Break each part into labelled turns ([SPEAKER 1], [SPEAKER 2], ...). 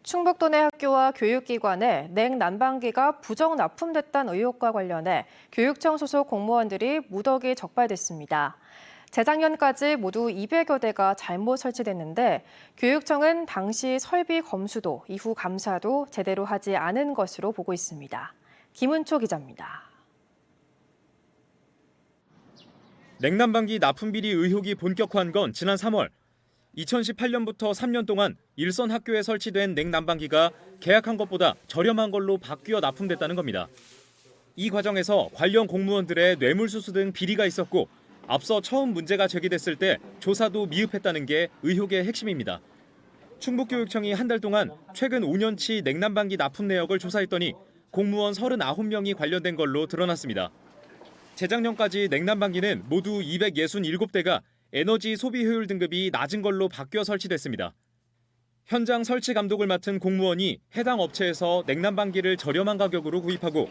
[SPEAKER 1] 충북도 내 학교와 교육기관에 냉난방기가 부정 납품됐다는 의혹과 관련해 교육청 소속 공무원들이 무더기 적발됐습니다. 재작년까지 모두 200여 대가 잘못 설치됐는데 교육청은 당시 설비 검수도, 이후 감사도 제대로 하지 않은 것으로 보고 있습니다. 김은초 기자입니다.
[SPEAKER 2] 냉난방기 납품 비리 의혹이 본격화한 건 지난 3월. 2018년부터 3년 동안 일선 학교에 설치된 냉난방기가 계약한 것보다 저렴한 걸로 바뀌어 납품됐다는 겁니다. 이 과정에서 관련 공무원들의 뇌물수수 등 비리가 있었고 앞서 처음 문제가 제기됐을 때 조사도 미흡했다는 게 의혹의 핵심입니다. 충북교육청이 한 달 동안 최근 5년치 냉난방기 납품 내역을 조사했더니 공무원 39명이 관련된 걸로 드러났습니다. 재작년까지 냉난방기는 모두 267대가 에너지 소비 효율 등급이 낮은 걸로 바뀌어 설치됐습니다. 현장 설치 감독을 맡은 공무원이 해당 업체에서 냉난방기를 저렴한 가격으로 구입하고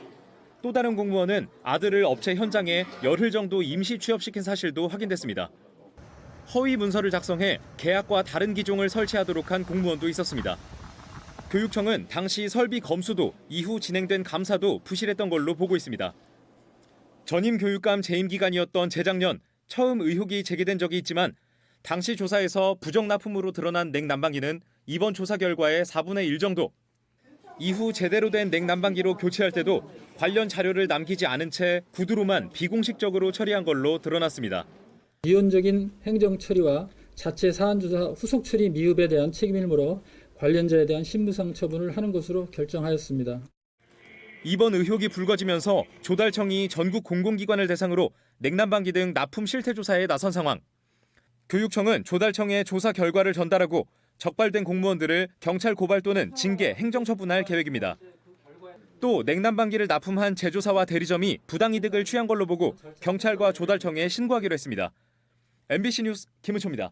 [SPEAKER 2] 또 다른 공무원은 아들을 업체 현장에 열흘 정도 임시 취업시킨 사실도 확인됐습니다. 허위 문서를 작성해 계약과 다른 기종을 설치하도록 한 공무원도 있었습니다. 교육청은 당시 설비 검수도, 이후 진행된 감사도 부실했던 걸로 보고 있습니다. 전임 교육감 재임 기간이었던 재작년 처음 의혹이 제기된 적이 있지만 당시 조사에서 부정 납품으로 드러난 냉난방기는 이번 조사 결과의 4분의 1 정도. 이후 제대로 된 냉난방기로 교체할 때도 관련 자료를 남기지 않은 채 구두로만 비공식적으로 처리한 걸로 드러났습니다.
[SPEAKER 3] 이원적인 행정 처리와 자체 사안 조사 후속 처리 미흡에 대한 책임을 물어 관련자에 대한 신부상 처분을 하는 것으로 결정하였습니다.
[SPEAKER 2] 이번 의혹이 불거지면서 조달청이 전국 공공기관을 대상으로 냉난방기 등 납품 실태 조사에 나선 상황. 교육청은 조달청에 조사 결과를 전달하고 적발된 공무원들을 경찰 고발 또는 징계, 행정처분할 계획입니다. 또 냉난방기를 납품한 제조사와 대리점이 부당이득을 취한 걸로 보고 경찰과 조달청에 신고하기로 했습니다. MBC 뉴스 김은초입니다.